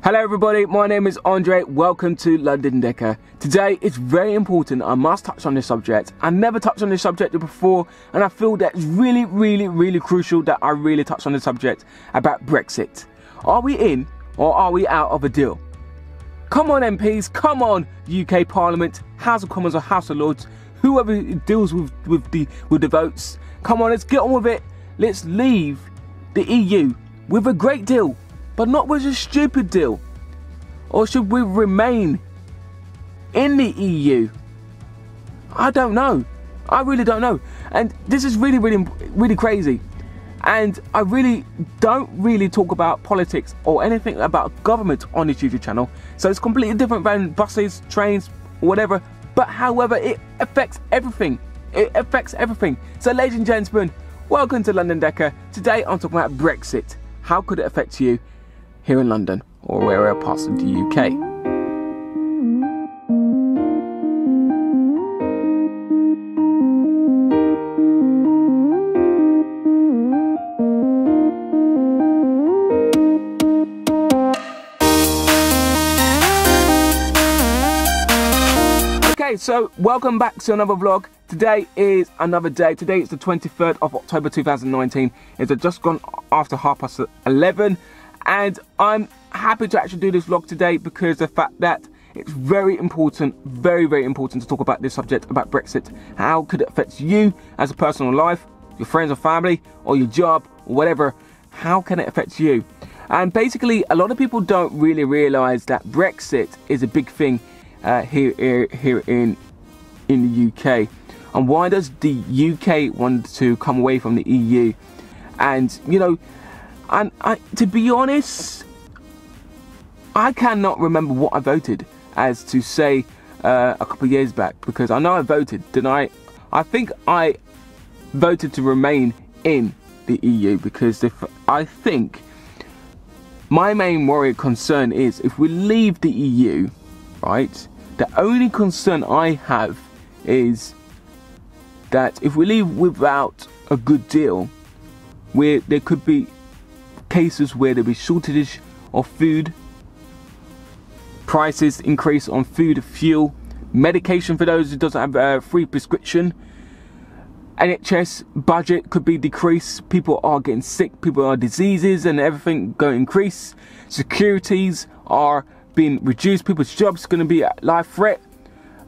Hello everybody, my name is Andre. Welcome to London Decker. Today it's very important. I must touch on this subject. I never touched on this subject before, and I feel that it's really crucial that I really touch on the subject about Brexit. Are we in or are we out of a deal? Come on MPs, come on UK Parliament, House of Commons or House of Lords, whoever deals with the votes. Come on, let's get on with it. Let's leave the EU with a great deal, but not with a stupid deal. Or should we remain in the EU? I don't know. I really don't know. And this is really crazy. And I don't talk about politics or anything about government on this YouTube channel. So it's completely different than buses, trains, whatever. But however, it affects everything. It affects everything. So ladies and gentlemen, welcome to London Decker. Today I'm talking about Brexit. How could it affect you here in London or wherever parts of the UK? Okay, so welcome back to another vlog. Today is another day. Today is the 23rd of October 2019. It's just gone after 11:30. And I'm happy to actually do this vlog today because the fact that it's very important to talk about this subject about Brexit. How could it affect you as a personal life, your friends or family, or your job, or whatever? How can it affect you? And basically, a lot of people don't really realise that Brexit is a big thing here in the UK. And why does the UK want to come away from the EU? And you know, and to be honest, I cannot remember what I voted as to say a couple of years back, because I know I voted, didn't I? I think I voted to remain in the EU because I think my main worry concern is if we leave the EU, right? The only concern I have is that if we leave without a good deal, where there could be cases where there'll be shortage of food, prices increase on food, fuel, medication for those who doesn't have a free prescription, NHS budget could be decreased, people are getting sick, people are diseases and everything going to increase, securities are being reduced, people's jobs are going to be at life threat,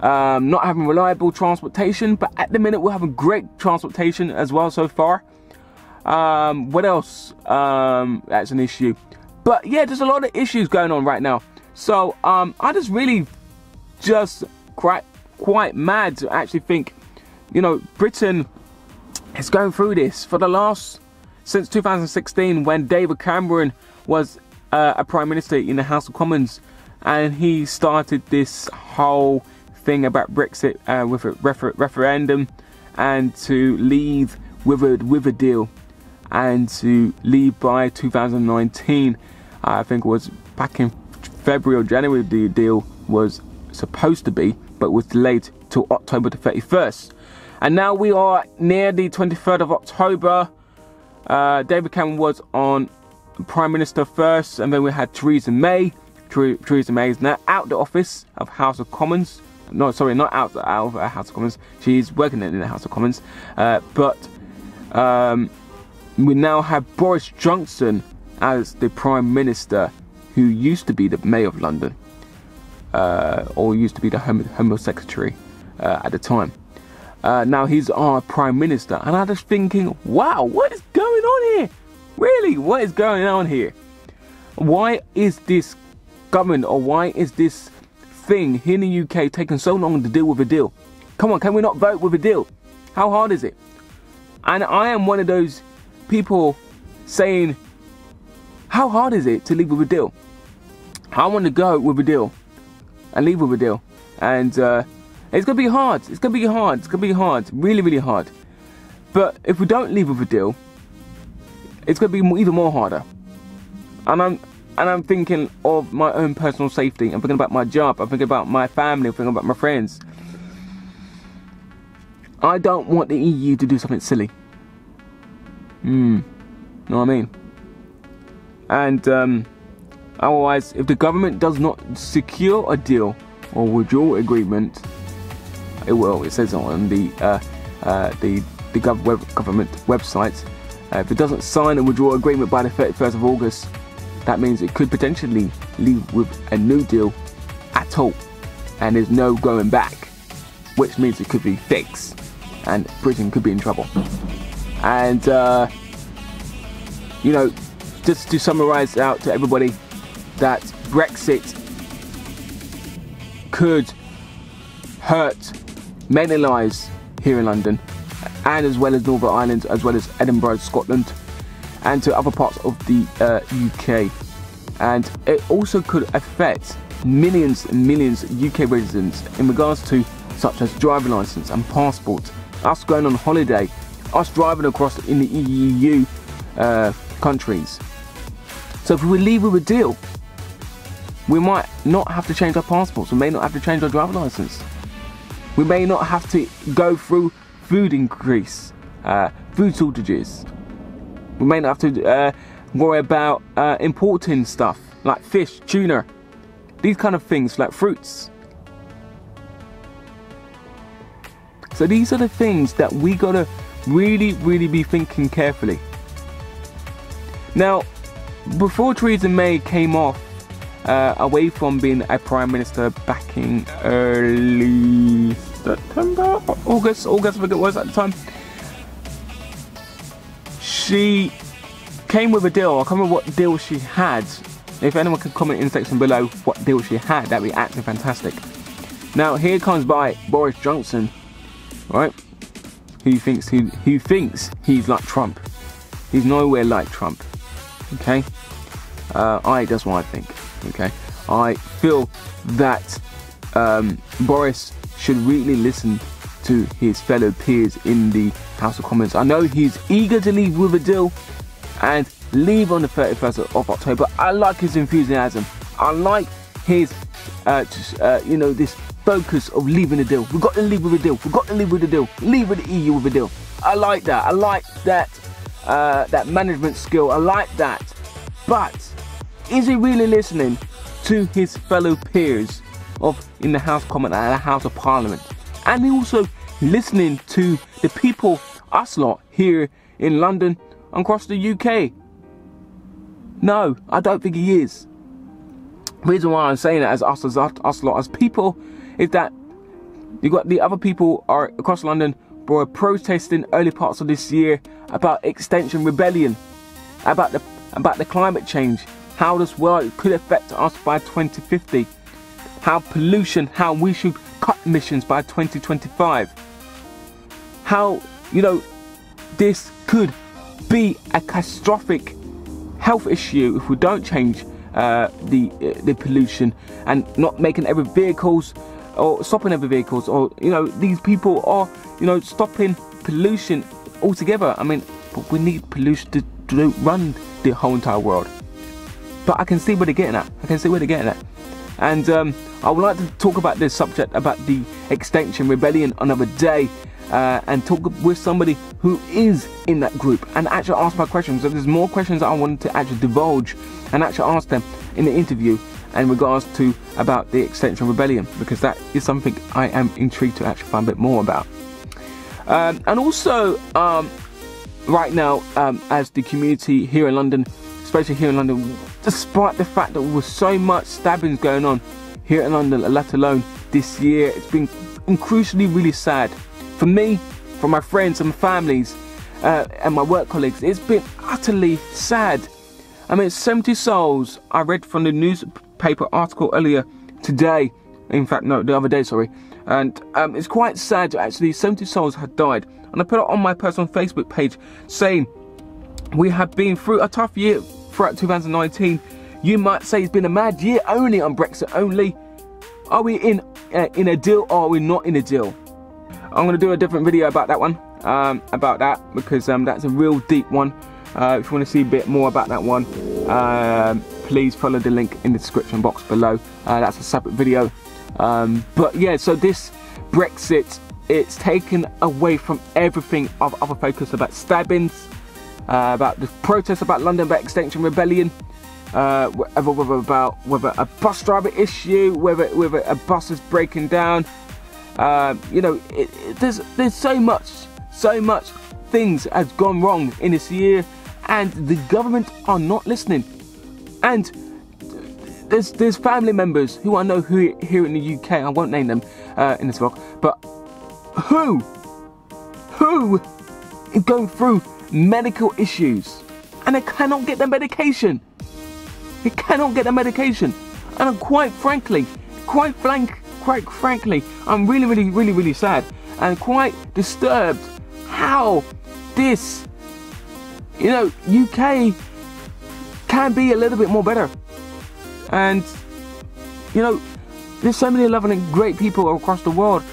not having reliable transportation, but at the minute we're having great transportation as well so far. What else that's an issue? But yeah, there's a lot of issues going on right now. So I just really quite mad to actually think, you know, Britain is going through this for the last, since 2016 when David Cameron was a Prime Minister in the House of Commons, and he started this whole thing about Brexit with a referendum and to leave with a deal. And to leave by 2019, I think it was back in February or January the deal was supposed to be, but was delayed till October the 31st. And now we are near the 23rd of October. David Cameron was on Prime Minister first, and then we had Theresa May. Theresa May is now out the office of House of Commons. No, sorry, not out of House of Commons. She's working in the House of Commons. We now have Boris Johnson as the Prime Minister, who used to be the Mayor of London, or used to be the Home Secretary at the time. Now he's our Prime Minister, and I'm just thinking, wow, what is going on here? Really, what is going on here? Why is this government, or why is this thing here in the UK taking so long to deal with a deal? Come on, can we not vote with a deal? How hard is it? And I am one of those people saying, how hard is it to leave with a deal? I want to go with a deal and leave with a deal, and it's gonna be hard. It's gonna be hard, really hard. But if we don't leave with a deal, it's gonna be even more harder. And I'm thinking of my own personal safety. I'm thinking about my job. I'm thinking about my family. I'm thinking about my friends. I don't want the EU to do something silly. Know what I mean? And Otherwise, if the government does not secure a deal or withdrawal agreement, it will. It says on the government website. If it doesn't sign a withdrawal agreement by the 31st of August, that means it could potentially leave with a no deal at all, and there's no going back, which means it could be fixed, and Britain could be in trouble. And you know, just to summarise out to everybody, that Brexit could hurt many lives here in London, and as well as Northern Ireland, as well as Edinburgh, Scotland, and to other parts of the UK. And it also could affect millions and millions of UK residents in regards to such as driving licence and passport, us going on holiday, us driving across in the EU countries. So if we leave with a deal, we might not have to change our passports, we may not have to change our driving licence, we may not have to go through food increase, food shortages, we may not have to worry about importing stuff like fish, tuna, these kind of things, like fruits. So these are the things that we gotta really be thinking carefully. Now, before Theresa May came off away from being a Prime Minister back in early September, August, I think it was at the time, she came with a deal. I can't remember what deal she had. If anyone could comment in the section below what deal she had, that'd be absolutely fantastic. Now here comes by Boris Johnson, right? Who thinks he's like Trump. He's nowhere like Trump. Okay, that's what I think. Okay, I feel that Boris should really listen to his fellow peers in the House of Commons. I know he's eager to leave with a deal and leave on the 31st of October. I like his enthusiasm. I like his, you know, this focus of leaving a deal. We've got to leave with a deal. We've got to leave with a deal. Leave with the EU with a deal. I like that. I like that. That management skill. I like that. But is he really listening to his fellow peers in the House of Commons and the House of Parliament? And also listening to the people, us lot here in London and across the UK? No, I don't think he is. The reason why I'm saying it as us lot as people is that you got the other people are across London were protesting early parts of this year about Extinction Rebellion, about the climate change, how this world could affect us by 2050, how we should cut emissions by 2025, how, you know, this could be a catastrophic health issue if we don't change the pollution and not making every vehicles or stopping every vehicles, or, you know, these people are, you know, stopping pollution altogether. I mean, but we need pollution to run the whole entire world. But I can see where they're getting at. And I would like to talk about this subject, about the Extinction Rebellion, another day, and talk with somebody who is in that group and actually ask my questions. So there's more questions that I wanted to actually divulge and actually ask them in the interview in regards to about the Extinction Rebellion, because that is something I am intrigued to actually find a bit more about. And also right now, as the community here in London, especially here in London, despite the fact that there was so much stabbings going on here in London, let alone this year, it's been crucially really sad for me, for my friends and families, and my work colleagues. It's been utterly sad. I mean, 70 souls, I read from the newspaper article earlier today, in fact no, the other day, sorry, and it's quite sad. Actually 70 souls had died, and I put it on my personal Facebook page saying we have been through a tough year throughout 2019. You might say it's been a mad year only on Brexit only. Are we in a deal, or are we not in a deal? I'm going to do a different video about that one, because that's a real deep one. If you want to see a bit more about that one, please follow the link in the description box below. That's a separate video. But yeah, so this Brexit, it's taken away from everything of other focus about stabbings, about the protests about London, about Extinction Rebellion, whether a bus driver issue, whether a bus is breaking down. You know, there's so much things has gone wrong in this year, and the government are not listening. And there's family members who I know who here in the UK, I won't name them in this vlog, but who is going through medical issues and they cannot get their medication. They cannot get the medication, and quite frankly, I'm really sad and quite disturbed how this, you know, UK can be a little bit more better. And you know, there's so many loving and great people across the world,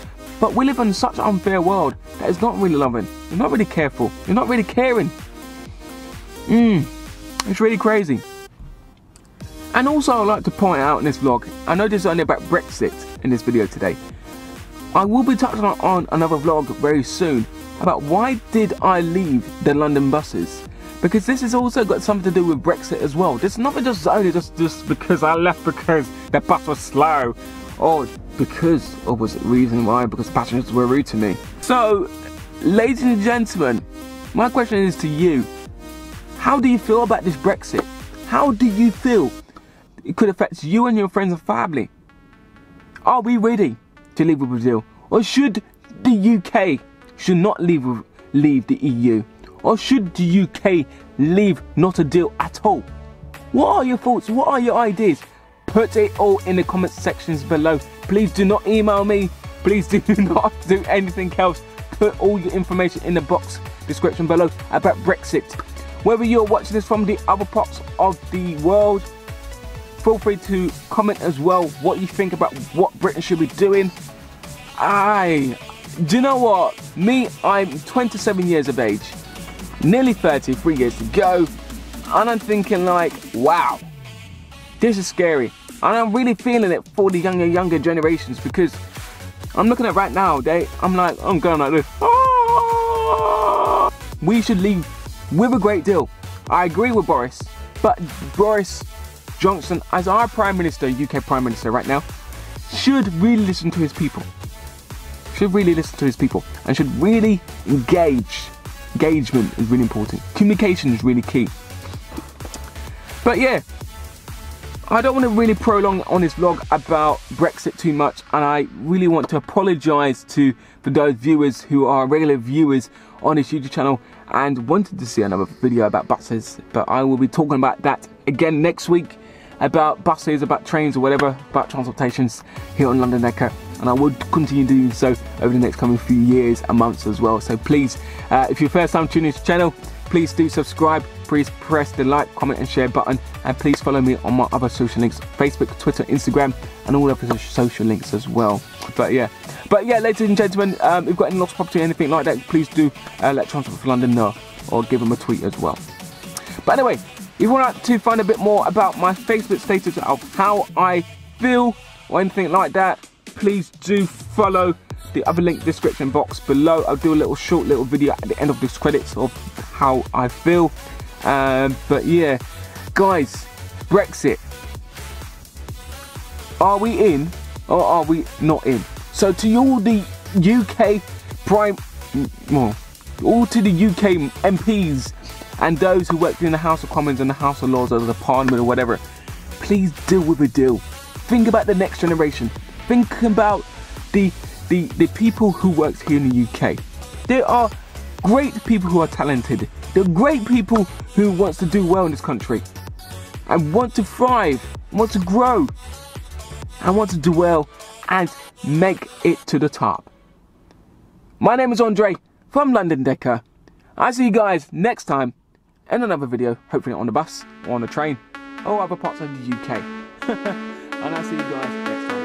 but we live in such an unfair world that is not really loving. You're not really careful. You're not really caring. It's really crazy. And also, I'd like to point out in this vlog, I know this is only about Brexit in this video today. I will be touching on another vlog very soon about why did I leave the London buses, because this has also got something to do with Brexit as well. This is not just only just because I left because the bus was slow, or was it reason why? Because passengers were rude to me. So, ladies and gentlemen, my question is to you: how do you feel about this Brexit? How do you feel it could affect you and your friends and family? Are we ready to leave with Brazil, or should the UK not leave the EU, or should the UK leave not a deal at all? What are your thoughts? What are your ideas? Put it all in the comment sections below. Please do not email me. Please do not do anything else. Put all your information in the box description below about Brexit. Whether you're watching this from the other parts of the world, feel free to comment as well what you think about what Britain should be doing. Do you know what? Me, I'm 27 years of age, nearly 30, 3 years to go, and I'm thinking like, wow, this is scary. And I'm really feeling it for the younger generations, because I'm looking at right now, I'm going like this. We should leave with a great deal. I agree with Boris, but Boris Johnson, as our Prime Minister, UK Prime Minister right now, should really listen to his people. And should really engage. Engagement is really important. Communication is really key. But yeah, I don't want to really prolong on this vlog about Brexit too much, and I really want to apologise for those viewers who are regular viewers on this YouTube channel and wanted to see another video about buses, but I will be talking about that again next week, about buses, about trains or whatever, about transportations here on London Decker, and I will continue doing so over the next coming few years and months as well. So please, if you're first time tuning to the channel, please do subscribe, please press the like, comment and share button, and please follow me on my other social links, Facebook, Twitter, Instagram, and all other social links as well. But yeah, ladies and gentlemen, if you've got any lost property or anything like that, please do let Transport for London know, or give them a tweet as well. But anyway, if you want to find a bit more about my Facebook status of how I feel or anything like that, please do follow the other link description box below. I'll do a short little video at the end of this credits of how I feel. But yeah, guys, Brexit. Are we in or are we not in? So to all the UK all to the UK MPs and those who work in the House of Commons and the House of Lords or the Parliament or whatever, please deal with a deal. Think about the next generation. Think about the people who work here in the UK. There are great people who are talented. There are great people who want to do well in this country and want to thrive, want to grow, and want to do well and make it to the top. My name is Andre from London Decker. I'll see you guys next time in another video, hopefully on the bus or on the train or other parts of the UK. And I'll see you guys next time.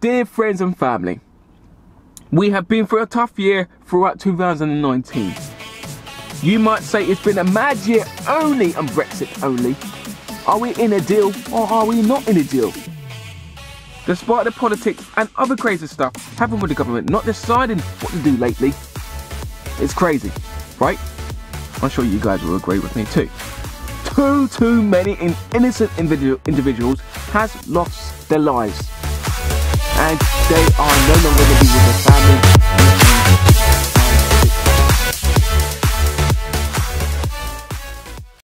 Dear friends and family, we have been through a tough year throughout 2019. You might say it's been a mad year only and Brexit only. Are we in a deal or are we not in a deal? Despite the politics and other crazy stuff happening with the government not deciding what to do lately, it's crazy, right? I'm sure you guys will agree with me too. Too many innocent individuals has lost their lives, and they are no longer going to be with their family.